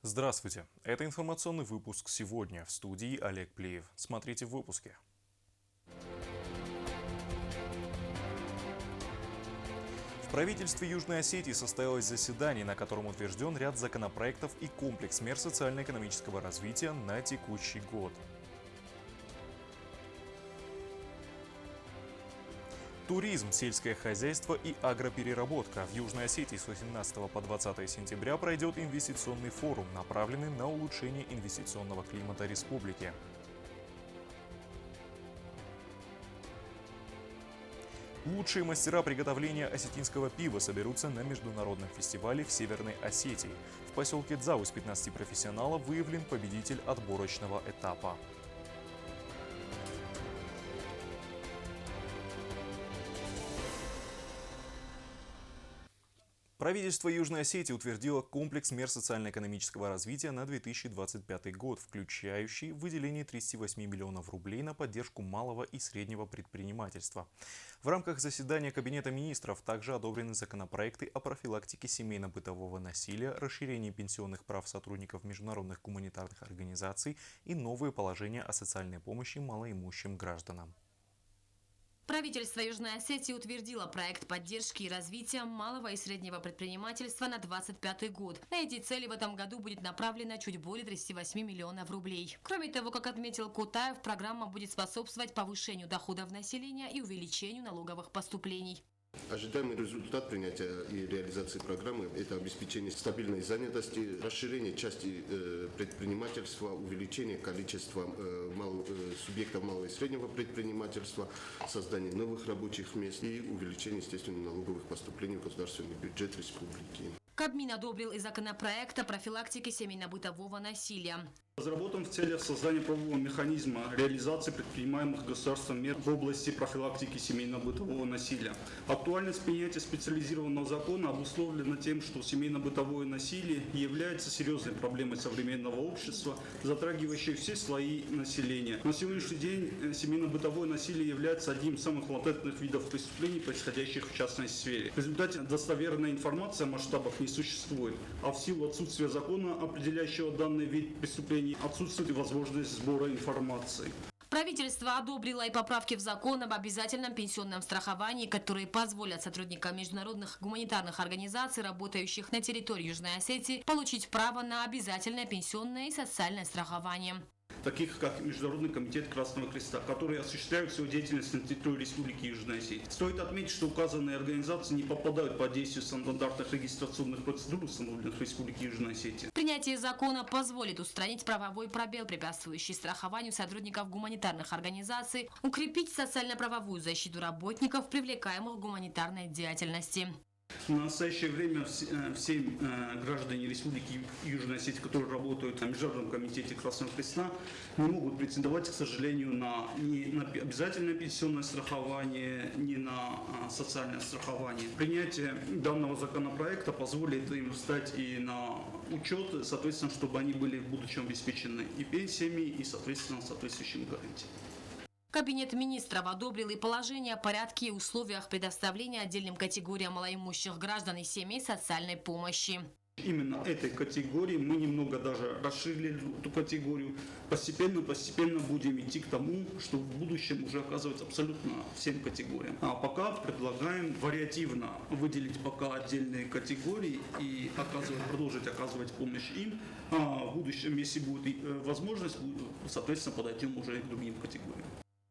Здравствуйте! Это информационный выпуск сегодня. В студии Олег Плеев. Смотрите в выпуске. В правительстве Южной Осетии состоялось заседание, на котором утвержден ряд законопроектов и комплекс мер социально-экономического развития на текущий год. Туризм, сельское хозяйство и агропереработка. В Южной Осетии с 18 по 20 сентября пройдет инвестиционный форум, направленный на улучшение инвестиционного климата республики. Лучшие мастера приготовления осетинского пива соберутся на международном фестивале в Северной Осетии. В поселке Дзау из 15 профессионалов выявлен победитель отборочного этапа. Правительство Южной Осетии утвердило комплекс мер социально-экономического развития на 2025 год, включающий выделение 38 миллионов рублей на поддержку малого и среднего предпринимательства. В рамках заседания Кабинета министров также одобрены законопроекты о профилактике семейно-бытового насилия, расширении пенсионных прав сотрудников международных гуманитарных организаций и новые положения о социальной помощи малоимущим гражданам. Правительство Южной Осетии утвердило проект поддержки и развития малого и среднего предпринимательства на 2025 год. На эти цели в этом году будет направлено чуть более 38 миллионов рублей. Кроме того, как отметил Кутаев, программа будет способствовать повышению доходов населения и увеличению налоговых поступлений. Ожидаемый результат принятия и реализации программы – это обеспечение стабильной занятости, расширение части предпринимательства, увеличение количества субъектов малого и среднего предпринимательства, создание новых рабочих мест и увеличение, естественно, налоговых поступлений в государственный бюджет республики. Кабмин одобрил и законопроект о профилактике семейно-бытового насилия. Разработан в целях создания правового механизма реализации предпринимаемых государством мер в области профилактики семейно-бытового насилия. Актуальность принятия специализированного закона обусловлена тем, что семейно-бытовое насилие является серьезной проблемой современного общества, затрагивающей все слои населения. На сегодняшний день семейно-бытовое насилие является одним из самых латентных видов преступлений, происходящих в частной сфере. В результате достоверной информации о масштабах не существует, а в силу отсутствия закона, определяющего данный вид преступлений, отсутствует возможность сбора информации. Правительство одобрило и поправки в закон об обязательном пенсионном страховании, которые позволят сотрудникам международных гуманитарных организаций, работающих на территории Южной Осетии, получить право на обязательное пенсионное и социальное страхование. Таких как Международный комитет Красного Креста, которые осуществляют свою деятельность на территории Республики Южная Осетия. Стоит отметить, что указанные организации не попадают под действие стандартных регистрационных процедур, установленных в Республике Южная Осетия. Принятие закона позволит устранить правовой пробел, препятствующий страхованию сотрудников гуманитарных организаций, укрепить социально-правовую защиту работников, привлекаемых к гуманитарной деятельности. В настоящее время все граждане Республики Южная Осетия, которые работают на Международном комитете Красного Креста, не могут претендовать, к сожалению, ни на обязательное пенсионное страхование, ни на социальное страхование. Принятие данного законопроекта позволит им встать и на учет, соответственно, чтобы они были в будущем обеспечены и пенсиями, и, соответственно, соответствующими гарантиями. Кабинет министров одобрил и положение о порядке и условиях предоставления отдельным категориям малоимущих граждан и семей социальной помощи. Именно этой категории мы немного даже расширили эту категорию. Постепенно будем идти к тому, что в будущем уже оказывается абсолютно всем категориям. А пока предлагаем вариативно выделить пока отдельные категории и продолжить оказывать помощь им. А в будущем, если будет возможность, соответственно, подойдем уже и к другим категориям.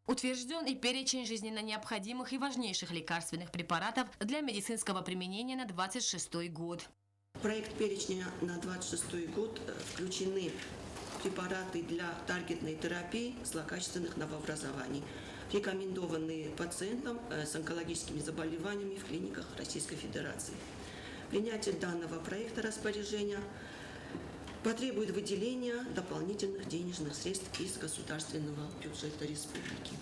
Утвержден и перечень жизненно необходимых и важнейших лекарственных препаратов для медицинского применения на 2026 год. В проект перечня на 2026 год включены препараты для таргетной терапии злокачественных новообразований, рекомендованные пациентам с онкологическими заболеваниями в клиниках Российской Федерации. Принятие данного проекта распоряжения потребует выделения дополнительных денежных средств из государственного бюджета республики.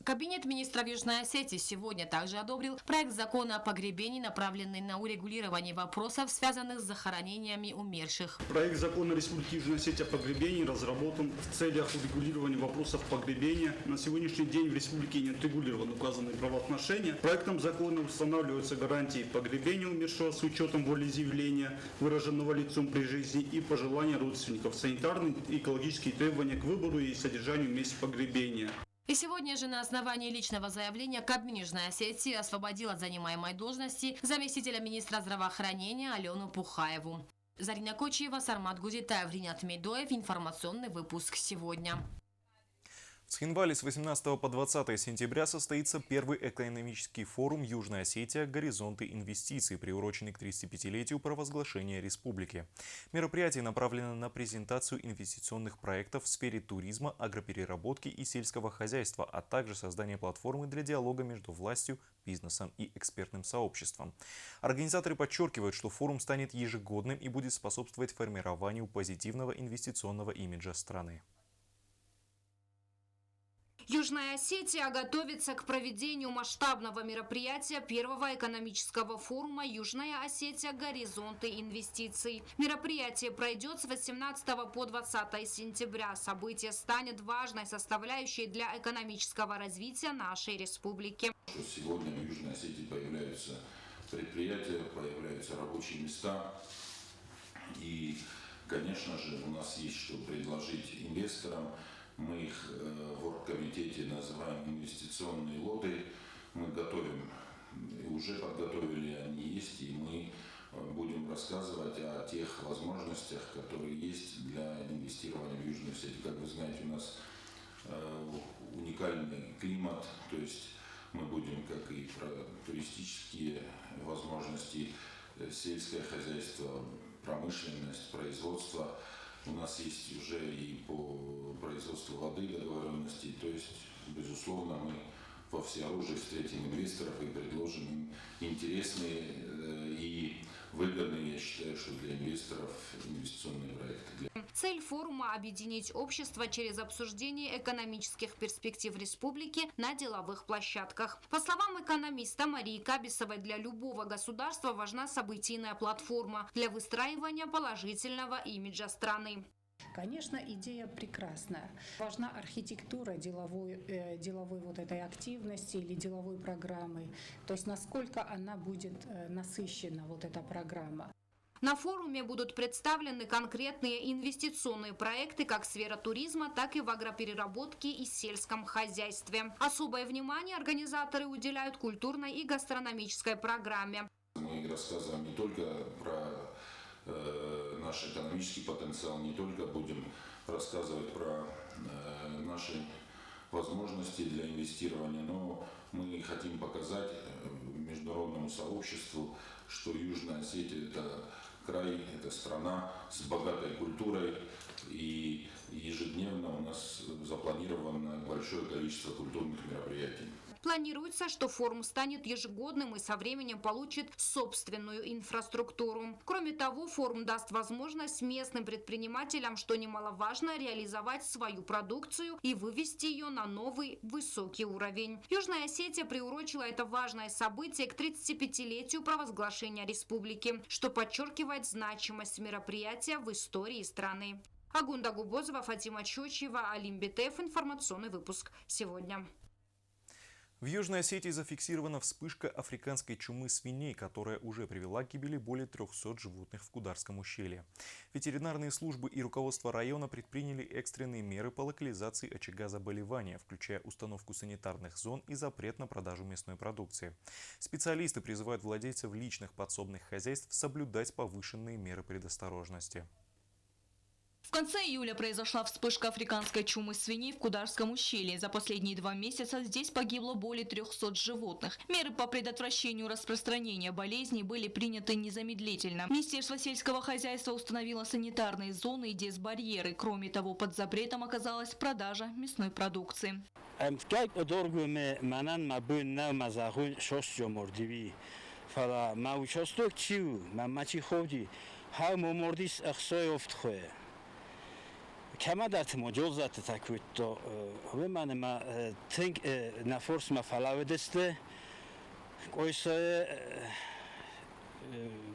Кабинет министров Южной Осетии сегодня также одобрил проект закона о погребении, направленный на урегулирование вопросов, связанных с захоронениями умерших. Проект закона Республики Южная Осетия о погребении разработан в целях урегулирования вопросов погребения. На сегодняшний день в республике не отрегулированы указанные правоотношения. Проектом закона устанавливаются гарантии погребения умершего с учетом волеизъявления, выраженного лицом при жизни, и пожелания родственников, санитарные и экологические требования к выбору и содержанию места погребения. И сегодня же на основании личного заявления Кабмин Южной Осетии освободил от занимаемой должности заместителя министра здравоохранения Алену Пухаеву. Зарина Кочиева, Сармат Гузитаев, Ринат Медоев. Информационный выпуск сегодня. В Цхинвале с 18 по 20 сентября состоится первый экономический форум «Южная Осетия. Горизонты инвестиций», приуроченный к 35-летию провозглашения республики. Мероприятие направлено на презентацию инвестиционных проектов в сфере туризма, агропереработки и сельского хозяйства, а также создание платформы для диалога между властью, бизнесом и экспертным сообществом. Организаторы подчеркивают, что форум станет ежегодным и будет способствовать формированию позитивного инвестиционного имиджа страны. Южная Осетия готовится к проведению масштабного мероприятия первого экономического форума «Южная Осетия. Горизонты инвестиций». Мероприятие пройдет с 18 по 20 сентября. Событие станет важной составляющей для экономического развития нашей республики. Сегодня в Южной Осетии появляются предприятия, появляются рабочие места. И, конечно же, у нас есть что предложить инвесторам. Мы их в оргкомитете называем инвестиционные лоты. Мы готовим, уже подготовили, они есть, и мы будем рассказывать о тех возможностях, которые есть для инвестирования в Южную Осетию. Как вы знаете, у нас уникальный климат, то есть мы будем, как и про туристические возможности, сельское хозяйство, промышленность, производство. У нас есть уже и по производству воды договоренности. То есть, безусловно, мы во всеоружии встретим инвесторов и предложим им интересные и выгодные, я считаю, что для инвесторов инвестиционные проекты. Цель форума – объединить общество через обсуждение экономических перспектив республики на деловых площадках. По словам экономиста Марии Кабисовой, для любого государства важна событийная платформа для выстраивания положительного имиджа страны. Конечно, идея прекрасная. Важна архитектура деловой вот этой активности или деловой программы. То есть насколько она будет насыщена, вот эта программа. На форуме будут представлены конкретные инвестиционные проекты как в сфере туризма, так и в агропереработке и сельском хозяйстве. Особое внимание организаторы уделяют культурной и гастрономической программе. Мы рассказываем не только про наш экономический потенциал, не только будем рассказывать про наши возможности для инвестирования, но мы хотим показать международному сообществу, что Южная Осетия – это край, это страна с богатой культурой, и ежедневно у нас запланировано большое количество культурных мероприятий. Планируется, что форум станет ежегодным и со временем получит собственную инфраструктуру. Кроме того, форум даст возможность местным предпринимателям, что немаловажно, реализовать свою продукцию и вывести ее на новый высокий уровень. Южная Осетия приурочила это важное событие к 35-летию провозглашения республики, что подчеркивает значимость мероприятия в истории страны. Агунда Губозова, Фатима Чочева, Алим Бетеев. Информационный выпуск сегодня. В Южной Осетии зафиксирована вспышка африканской чумы свиней, которая уже привела к гибели более 300 животных в Кударском ущелье. Ветеринарные службы и руководство района предприняли экстренные меры по локализации очага заболевания, включая установку санитарных зон и запрет на продажу мясной продукции. Специалисты призывают владельцев личных подсобных хозяйств соблюдать повышенные меры предосторожности. В конце июля произошла вспышка африканской чумы свиней в Кударском ущелье. За последние 2 месяца здесь погибло более 300 животных. Меры по предотвращению распространения болезней были приняты незамедлительно. Министерство сельского хозяйства установило санитарные зоны и дезбарьеры. Кроме того, под запретом оказалась продажа мясной продукции. Камадат моджозат такуито веманема тинг на форсма фалаведесте койсо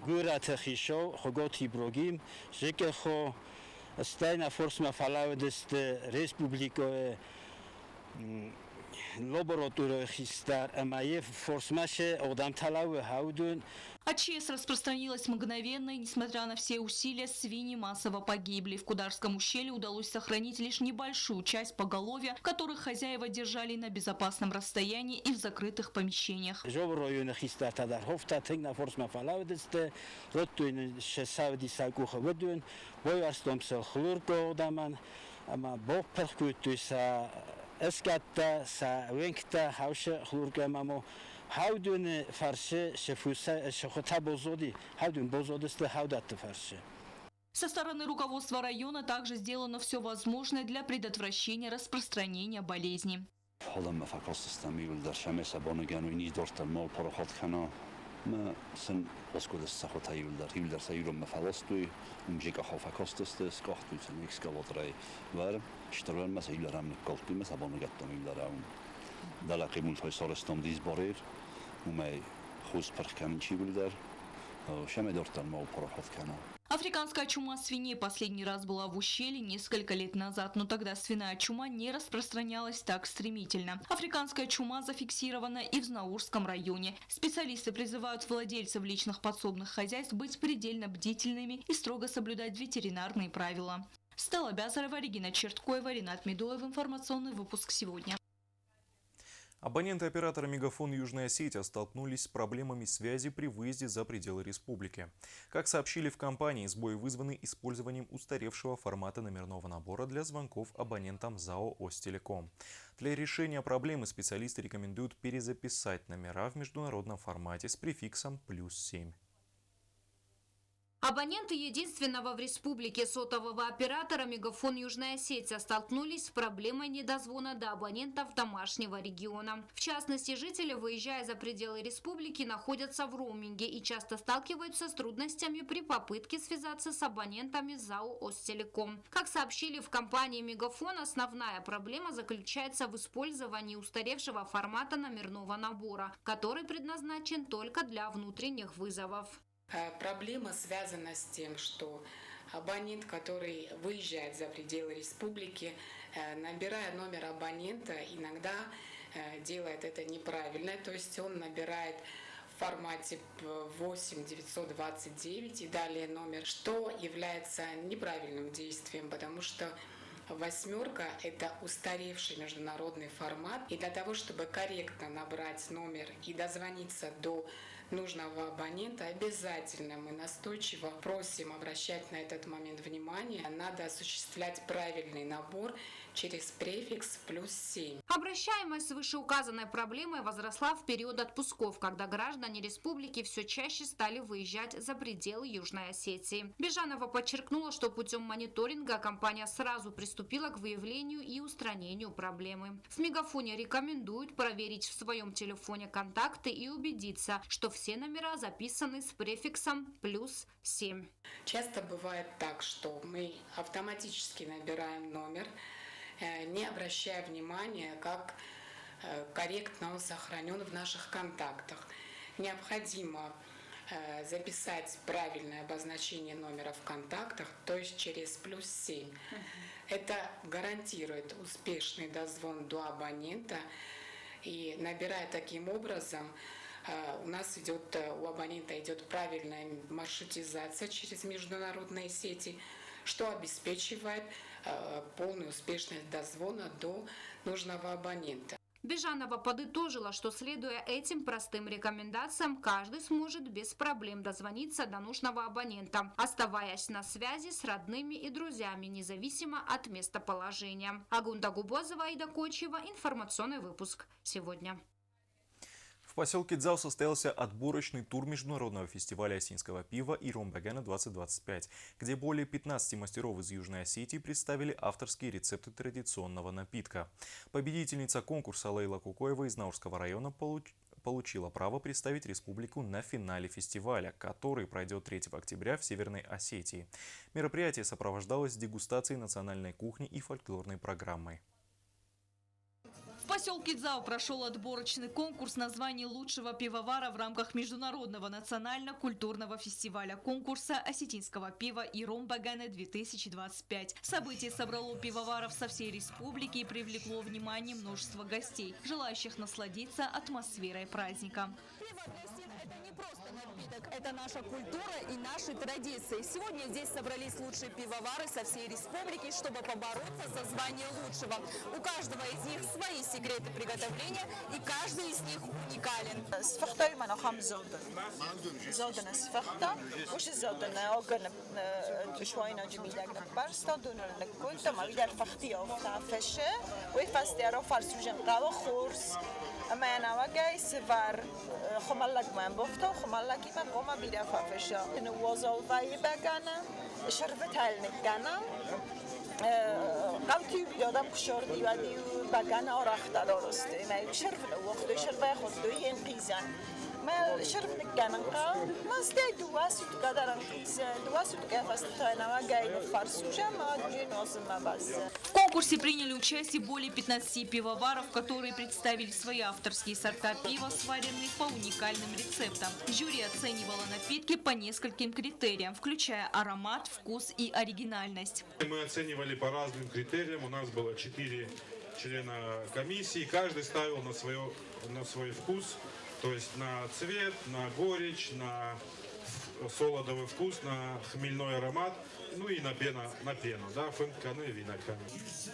гурат хишо хоготи брогим жекехо стайна форсма фалаведесте республикое лаборатория хистар амаев форсмаше одамталавы хаудун. АЧС распространилась мгновенно, и, несмотря на все усилия, свиньи массово погибли. В Кударском ущелье удалось сохранить лишь небольшую часть поголовья, которых хозяева держали на безопасном расстоянии и в закрытых помещениях. Эскатта са венкта хауша хлургамамо хаудун фарше шефуса шохота бозоди хаудун бозодесте хаудатта фарше. Со стороны руководства района также сделано все возможное для предотвращения распространения болезни. ما سن اسكو السخوت هيولدر سيرم مفلستوي ومجيك خوفا كوستس قحتو تنكس كالوتراي وار اشترال ما سيلرام قلتي ما سبون قطم يلراون دلاقي مولتوي سورستوم ديز بورير وما خوز بركامنشي ولدر شمه دورتن مو بروحت كانوا. Африканская чума свиней последний раз была в ущелье несколько лет назад, но тогда свиная чума не распространялась так стремительно. Африканская чума зафиксирована и в Знаурском районе. Специалисты призывают владельцев личных подсобных хозяйств быть предельно бдительными и строго соблюдать ветеринарные правила. Стелла Бязарева, Регина Черткоева, Ринат Медоев. Информационный выпуск сегодня. Абоненты оператора «Мегафон Южная Осетия» столкнулись с проблемами связи при выезде за пределы республики. Как сообщили в компании, сбои вызваны использованием устаревшего формата номерного набора для звонков абонентам ЗАО «Остелеком». Для решения проблемы специалисты рекомендуют перезаписать номера в международном формате с префиксом +7. Абоненты единственного в республике сотового оператора «Мегафон Южная Осетия» столкнулись с проблемой недозвона до абонентов домашнего региона. В частности, жители, выезжая за пределы республики, находятся в роуминге и часто сталкиваются с трудностями при попытке связаться с абонентами ЗАО «Остелеком». Как сообщили в компании «Мегафон», основная проблема заключается в использовании устаревшего формата номерного набора, который предназначен только для внутренних вызовов. Проблема связана с тем, что абонент, который выезжает за пределы республики, набирая номер абонента, иногда делает это неправильно, то есть он набирает в формате 8929 и далее номер, что является неправильным действием, потому что восьмерка – это устаревший международный формат, и для того, чтобы корректно набрать номер и дозвониться до нужного абонента, обязательно мы настойчиво просим обращать на этот момент внимание. Надо осуществлять правильный набор через префикс +7. Обращаемость с вышеуказанной проблемой возросла в период отпусков, когда граждане республики все чаще стали выезжать за пределы Южной Осетии. Бежанова подчеркнула, что путем мониторинга компания сразу приступила к выявлению и устранению проблемы. В Мегафоне рекомендуют проверить в своем телефоне контакты и убедиться, что все номера записаны с префиксом +7. Часто бывает так, что мы автоматически набираем номер, не обращая внимания, как корректно он сохранен в наших контактах. Необходимо записать правильное обозначение номера в контактах, то есть через +7. Это гарантирует успешный дозвон до абонента, и набирая таким образом, у нас у абонента идет правильная маршрутизация через международные сети, что обеспечивает полную успешность дозвона до нужного абонента. Бежанова подытожила, что, следуя этим простым рекомендациям, каждый сможет без проблем дозвониться до нужного абонента, оставаясь на связи с родными и друзьями, независимо от местоположения. Агунда Губозова, Аида Кочева. Информационный выпуск сегодня. В поселке Дзау состоялся отборочный тур международного фестиваля осетинского пива «Иром-Багана-2025», где более 15 мастеров из Южной Осетии представили авторские рецепты традиционного напитка. Победительница конкурса Лейла Кукоева из Наурского района получила право представить республику на финале фестиваля, который пройдет 3 октября в Северной Осетии. Мероприятие сопровождалось дегустацией национальной кухни и фольклорной программой. В поселке Дзау прошел отборочный конкурс на звание лучшего пивовара в рамках Международного национально-культурного фестиваля конкурса осетинского пива «Иром Багане-2025». Событие собрало пивоваров со всей республики и привлекло внимание множества гостей, желающих насладиться атмосферой праздника. Пиво для всех – это не просто напиток, это наша культура и наши традиции. Сегодня здесь собрались лучшие пивовары со всей республики, чтобы побороться за звание лучшего. У каждого из них свои секреты приготовления, и каждый из них уникален. سفخته من آخام زودن سفخته وش زودن أوجن شوينا جميلة برستا دون الكل تما بيد الفختي أو فشه ويفستي رو فرسوجن قوا خورس أما أنا وجاي سفر خمالك من بفتو خمالك من قوم بيد فشه نوازل وعي بجانا شربت هالنجانا قمتي بيادم كشردي ودي بجانا أرخت درسته ما شرب الوقت شرب خود دوين قيزان ما شرب نجانا ما استعد دواسط قدرن قيز دواسط كيف استعنا وجاي فرسوجة ما جينوز ما بس. В конкурсе приняли участие более 15 пивоваров, которые представили свои авторские сорта пива, сваренные по уникальным рецептам. Жюри оценивало напитки по нескольким критериям, включая аромат, вкус и оригинальность. Мы оценивали по разным критериям. У нас было 4 члена комиссии. Каждый ставил на свой вкус, то есть на цвет, на горечь, на солодовый вкус, на хмельной аромат, ну и на пену, да, фэнканы и виноканы.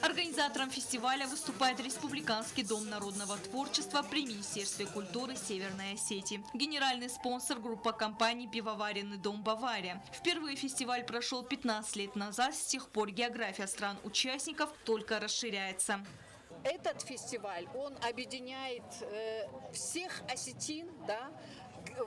Организатором фестиваля выступает Республиканский дом народного творчества при Министерстве культуры Северной Осетии. Генеральный спонсор – группа компаний «Пивоваренный дом Бавария». Впервые фестиваль прошел 15 лет назад, с тех пор география стран-участников только расширяется. Этот фестиваль, он объединяет всех осетин, да,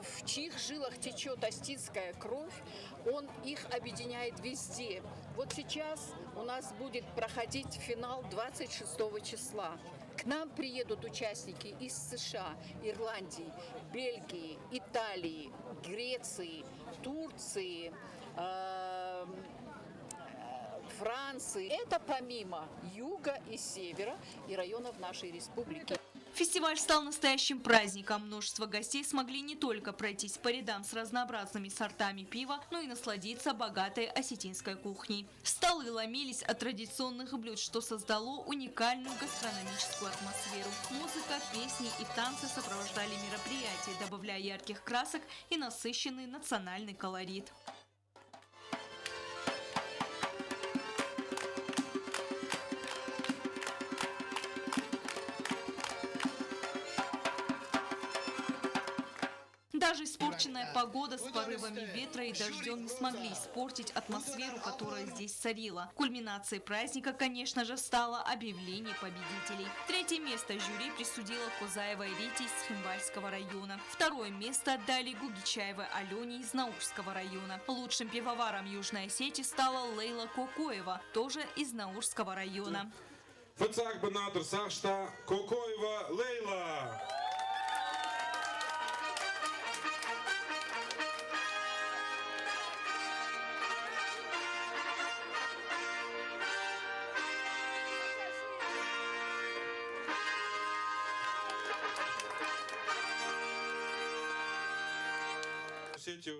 в чьих жилах течет осетинская кровь, он их объединяет везде. Вот сейчас у нас будет проходить финал 26 числа. К нам приедут участники из США, Ирландии, Бельгии, Италии, Греции, Турции, Франции. Это помимо юга и севера и районов нашей республики. Фестиваль стал настоящим праздником. Множество гостей смогли не только пройтись по рядам с разнообразными сортами пива, но и насладиться богатой осетинской кухней. Столы ломились от традиционных блюд, что создало уникальную гастрономическую атмосферу. Музыка, песни и танцы сопровождали мероприятие, добавляя ярких красок и насыщенный национальный колорит. Даже испорченная погода с порывами ветра и дождем не смогли испортить атмосферу, которая здесь царила. Кульминацией праздника, конечно же, стало объявление победителей. 3-е место жюри присудило Козаевой Рите из Хинвальского района. 2-е место отдали Гугичаевой Алене из Наурского района. Лучшим пивоваром Южной Осетии стала Лейла Кокоева, тоже из Наурского района. Фацак Банатур Сашта Кокоева Лейла.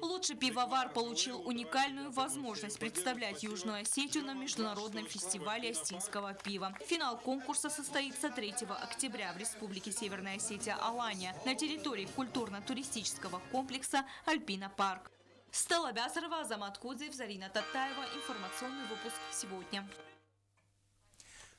Лучший пивовар получил уникальную возможность представлять Южную Осетию на международном фестивале осетинского пива. Финал конкурса состоится 3 октября в Республике Северная Осетия Алания на территории культурно-туристического комплекса «Альпина Парк». Стелла Бязарова, Азамат Кудзев, Зарина Татаева. Информационный выпуск сегодня.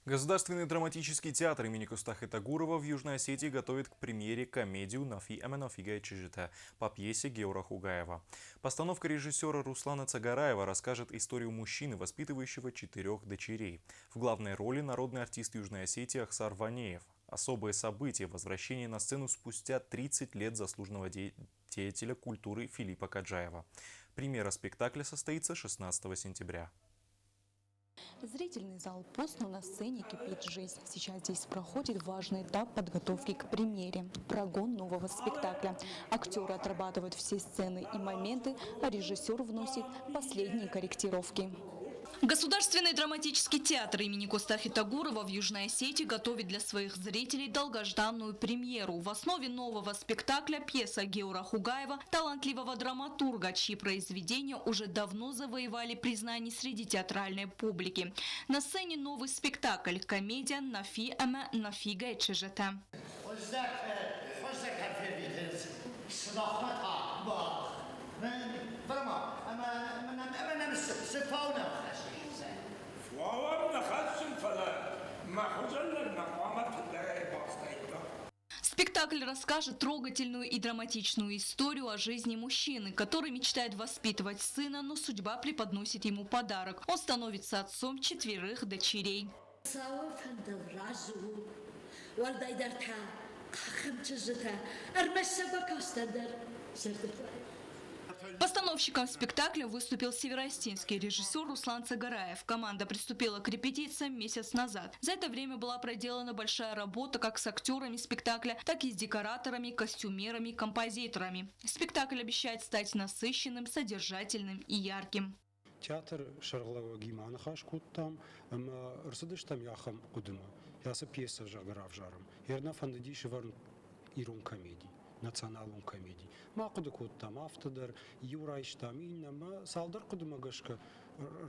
Государственный драматический театр имени Кустахи Тагурова в Южной Осетии готовит к премьере комедию «Нафи Эменофига Чижита» по пьесе Геора Хугаева. Постановка режиссера Руслана Цагараева расскажет историю мужчины, воспитывающего 4 дочерей. В главной роли народный артист Южной Осетии Ахсар Ванеев. Особое событие – возвращение на сцену спустя 30 лет заслуженного деятеля культуры Филиппа Каджаева. Премьера спектакля состоится 16 сентября. Зрительный зал пуст, но на сцене кипит жизнь. Сейчас здесь проходит важный этап подготовки к премьере – прогон нового спектакля. Актеры отрабатывают все сцены и моменты, а режиссер вносит последние корректировки. Государственный драматический театр имени Костафи Тагурова в Южной Осетии готовит для своих зрителей долгожданную премьеру. В основе нового спектакля пьеса Геора Хугаева, талантливого драматурга, чьи произведения уже давно завоевали признание среди театральной публики. На сцене новый спектакль – комедия «Нафи эме нафига чежета». Спектакль расскажет трогательную и драматичную историю о жизни мужчины, который мечтает воспитывать сына, но судьба преподносит ему подарок. Он становится отцом 4 дочерей. Постановщиком спектакля выступил североостинский режиссер Руслан Цагараев. Команда приступила к репетициям месяц назад. За это время была проделана большая работа как с актерами спектакля, так и с декораторами, костюмерами, композиторами. Спектакль обещает стать насыщенным, содержательным и ярким. Театр шарлаги манахаш куттам, рсудыштам яхам кудыма. Яса пьеса жаграв жаром. Ерна фандеди шеварн ирун комедий. Националун комедий. Ма куды куттам автодар, юрайштам, иннама салдар кудымагашка.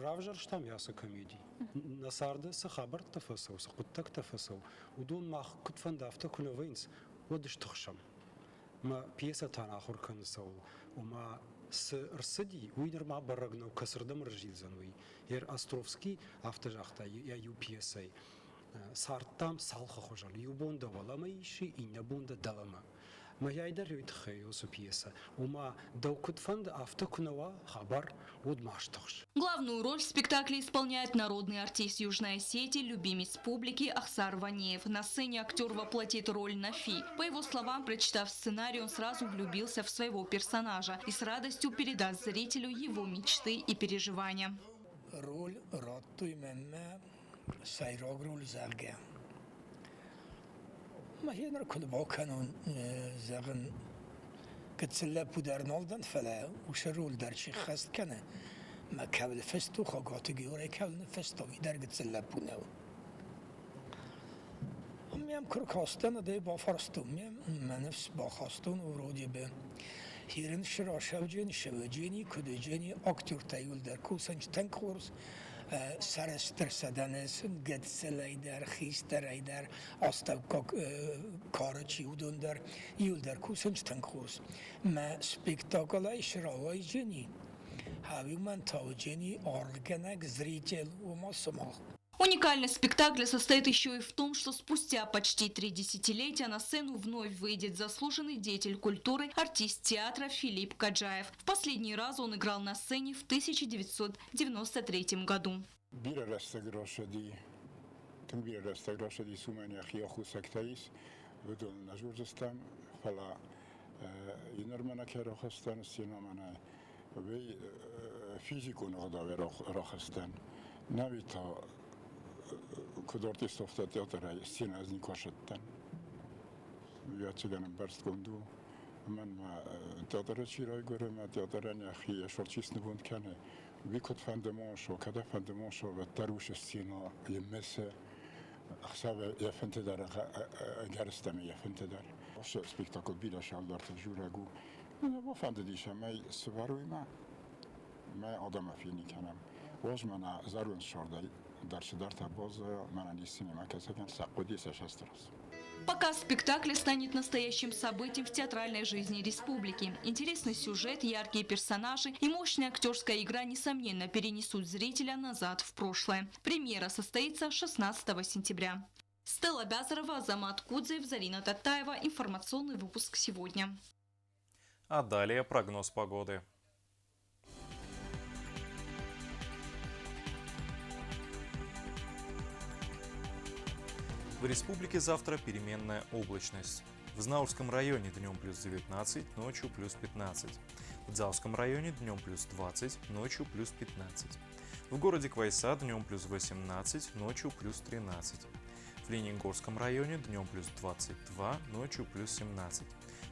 Равжарштам яса комедий. Насарда сахабар тафасау, сакуттак тафасау. Удун мах кутфандафта куновейнс. Водыш тухшам. Ма пьеса танахур канасау. Ума с рсади уйнер ма барагнау касырдам ржилзануй. Ер Островский автожахта я ю пьесой. Сартам салха хожал. Юбонда валама иши инна бонда далама. Моя идарит хейосу пьеса. Ума даукутфанд автокунава хабар удмаштош. Главную роль в спектакле исполняет народный артист Южной Осетии, любимец публики Ахсар Ванеев. На сцене актер воплотит роль Нафи. По его словам, прочитав сценарий, он сразу влюбился в своего персонажа и с радостью передаст зрителю его мечты и переживания. Роль Роттуй Менне Сайрогрул Зарге. ما هي نركض بوكانون زغن كتسلا بودرنالدن فلا وشرول درشي خاست كنا ما كابل فستو خاقاتي جوري كابل فستو يدر كتسلا بوناو هم يام كركاستن ده با فرستم يام ما نفس با خاستون ورودي به هيرن شراشوجين شوجيني كدوجيني اكتور تايول در كوسنج تنكورس سرستر سدنس گدسلی در خیستری در آستاو کارچی ودون در یول در کوسنج تنکوس ما سپیکتاکلای شراوی جنی هاوی من تاو جنی آرگنک زریجل و ما سماخ. Уникальность спектакля состоит еще и в том, что спустя почти 3 десятилетия на сцену вновь выйдет заслуженный деятель культуры, артист театра Филипп Каджаев. В последний раз он играл на сцене в 1993 году. Кудортист офта театра стена аз никошеттен. Я чиганам барст гонду. Мен ма театра чирай горем театран яхи шорчисны бунд кане. Викот фандемошо, када фандемошо ва таруш стена емесе. Ахсаве я фентедар гарстами я фентедар. Ошо спектакл бида шалдар тажурагу. Ва фандедиша май сваруйма. Май адама фини канам. Возмана зарун шордай. Показ спектакля станет настоящим событием в театральной жизни республики. Интересный сюжет, яркие персонажи и мощная актерская игра, несомненно, перенесут зрителя назад в прошлое. Премьера состоится 16 сентября. Стелла Бязарова, Азамат Кудзев, Зарина Татаева. Информационный выпуск сегодня. А далее прогноз погоды. В республике завтра переменная облачность. В Знаурском районе днем плюс 19, ночью плюс 15. В Дзауском районе днем плюс 20, ночью плюс 15. В городе Квайса днем плюс 18, ночью плюс 13. В Ленингорском районе днем плюс 22, ночью плюс 17.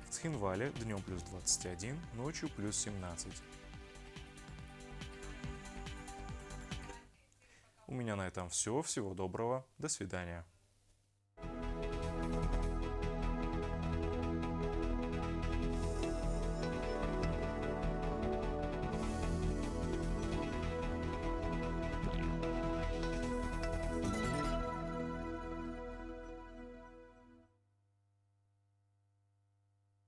В Цхинвале днем плюс 21, ночью плюс 17. У меня на этом все. Всего доброго. До свидания.